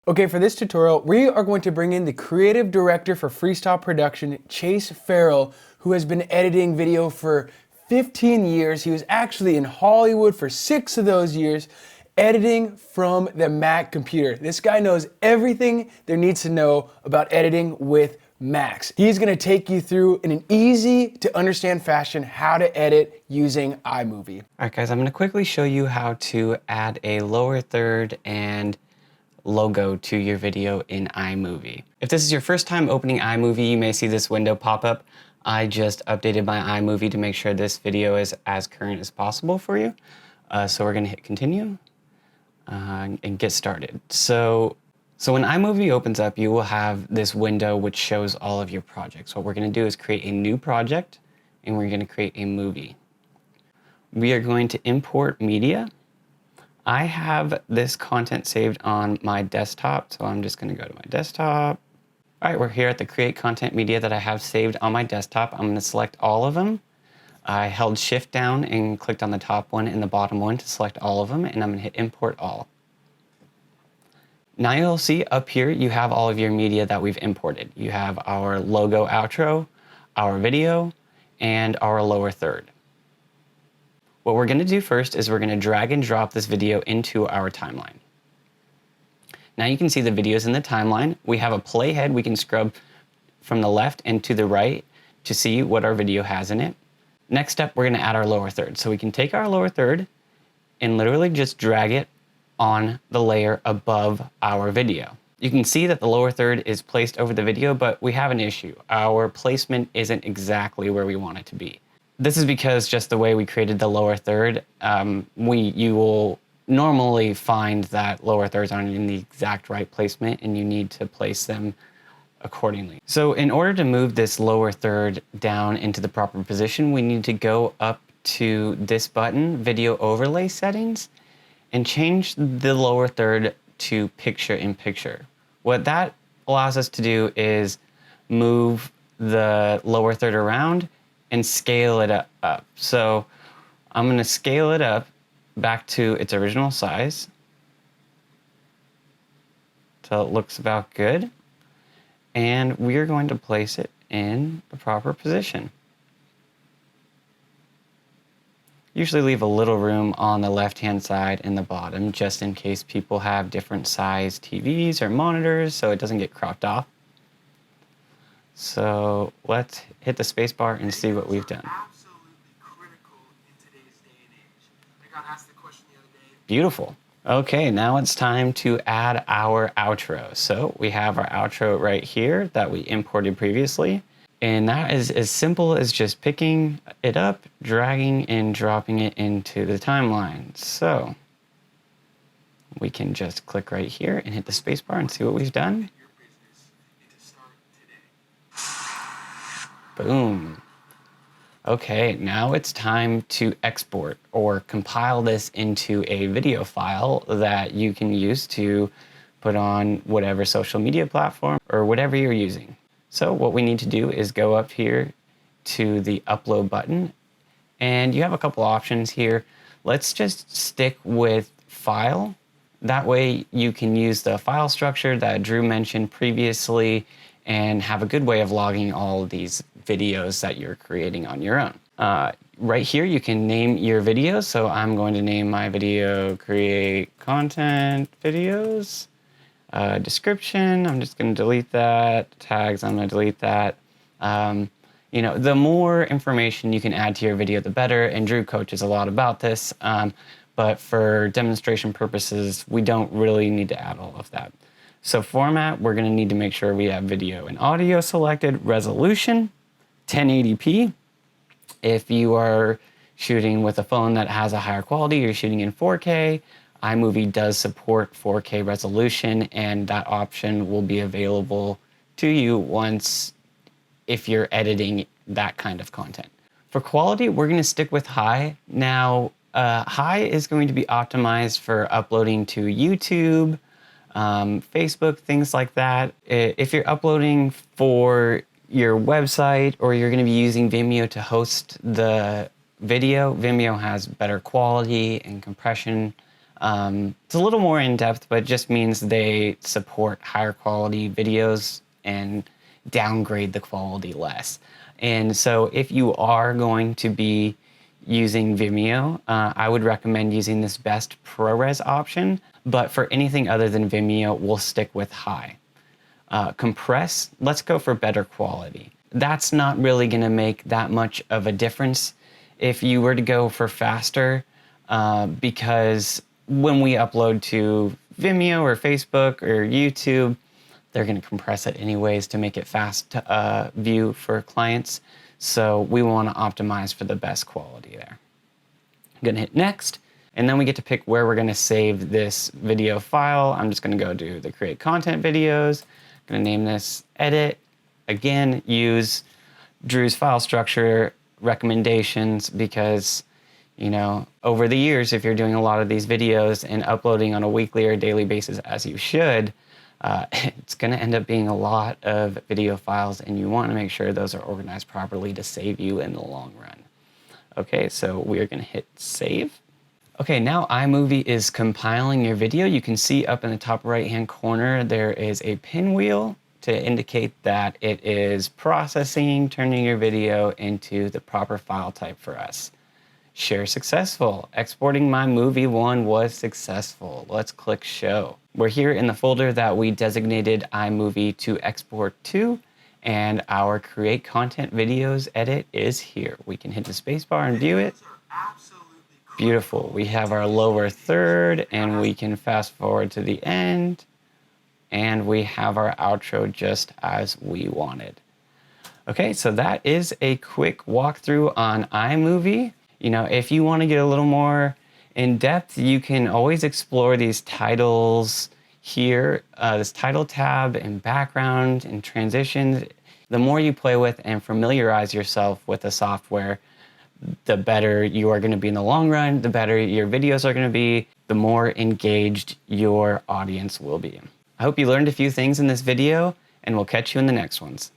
Okay, for this tutorial, we are going to bring in the creative director for FreeStyle production, Chase Ferrell, who has been editing video for 15 years. He was actually in Hollywood for 6 of those years, editing from the Mac computer. This guy knows everything there needs to know about editing with Macs. He's gonna take you through in an easy to understand fashion how to edit using iMovie. All right, guys, I'm gonna quickly show you how to add a lower third and logo to your video in iMovie. If this is your first time opening iMovie, you may see this window pop up. I just updated my iMovie to make sure this video is as current as possible for you. So we're gonna hit continue and get started. So when iMovie opens up, you will have this window which shows all of your projects. What we're gonna do is create a new project and we're gonna create a movie. We are going to import media. I have this content saved on my desktop, so I'm just gonna go to my desktop. All right, we're here at the create content media that I have saved on my desktop. I'm gonna select all of them. I held shift down and clicked on the top one and the bottom one to select all of them, and I'm gonna hit import all. Now you'll see up here, you have all of your media that we've imported. You have our logo outro, our video, and our lower third. What we're gonna do first is we're gonna drag and drop this video into our timeline. Now you can see the videos in the timeline. We have a playhead. We can scrub from the left and to the right to see what our video has in it. Next step, we're gonna add our lower third. So we can take our lower third and literally just drag it on the layer above our video. You can see that the lower third is placed over the video, but we have an issue. Our placement isn't exactly where we want it to be. This is because just the way we created the lower third, you will normally find that lower thirds aren't in the exact right placement and you need to place them accordingly. So in order to move this lower third down into the proper position, we need to go up to this button, video overlay settings, and change the lower third to picture in picture. What that allows us to do is move the lower third around and scale it up. So I'm gonna scale it up back to its original size till it looks about good. And we're going to place it in the proper position. Usually leave a little room on the left-hand side and the bottom just in case people have different size TVs or monitors so it doesn't get cropped off. So let's hit the space bar and see what we've done. Absolutely critical in today's day and age. I got asked the question the other day. Beautiful. Okay, now it's time to add our outro. So we have our outro right here that we imported previously. And that is as simple as just picking it up, dragging and dropping it into the timeline. So we can just click right here and hit the space bar and see what we've done. Boom. Okay, now it's time to export or compile this into a video file that you can use to put on whatever social media platform or whatever you're using. So what we need to do is go up here to the upload button and you have a couple options here. Let's just stick with file. That way you can use the file structure that Drew mentioned previously and have a good way of logging all of these videos that you're creating on your own. Right here, you can name your video. So I'm going to name my video create content videos. Description, I'm just going to delete that. Tags, I'm going to delete that. You know, the more information you can add to your video, the better. And Drew coaches a lot about this. But for demonstration purposes, we don't really need to add all of that. So format, we're going to need to make sure we have video and audio selected. Resolution, 1080p. If you are shooting with a phone that has a higher quality, you're shooting in 4K, iMovie does support 4K resolution, and that option will be available to you if you're editing that kind of content. For quality, we're going to stick with high. Now, high is going to be optimized for uploading to YouTube, Facebook, things like that. If you're uploading for your website or you're going to be using Vimeo to host the video, Vimeo has better quality and compression It's a little more in-depth, but it just means they support higher quality videos and downgrade the quality less. And so if you are going to be using Vimeo, I would recommend using this best ProRes option, but for anything other than Vimeo, we'll stick with high. Compress, let's go for better quality. That's not really gonna make that much of a difference if you were to go for faster, because when we upload to Vimeo or Facebook or YouTube, they're gonna compress it anyways to make it fast to view for clients. So we wanna optimize for the best quality there. I'm gonna hit next, and then we get to pick where we're gonna save this video file. I'm just gonna go to the create content videos. I'm gonna name this edit. Again, use Drew's file structure recommendations because, you know, over the years, if you're doing a lot of these videos and uploading on a weekly or daily basis as you should, it's gonna end up being a lot of video files, and you wanna make sure those are organized properly to save you in the long run. Okay, so we are gonna hit save. Okay, now iMovie is compiling your video. You can see up in the top right-hand corner, there is a pinwheel to indicate that it is processing, turning your video into the proper file type for us. Share successful. Exporting my movie 1 was successful. Let's click show. We're here in the folder that we designated iMovie to export to, and our create content videos edit is here. We can hit the spacebar and view it. Beautiful. We have our lower third, and we can fast forward to the end, and we have our outro just as we wanted. Okay, so that is a quick walkthrough on iMovie. You know, if you want to get a little more in depth, you can always explore these titles here, this title tab and background and transitions. The more you play with and familiarize yourself with the software, the better you are going to be in the long run, the better your videos are going to be, the more engaged your audience will be. I hope you learned a few things in this video, and we'll catch you in the next ones.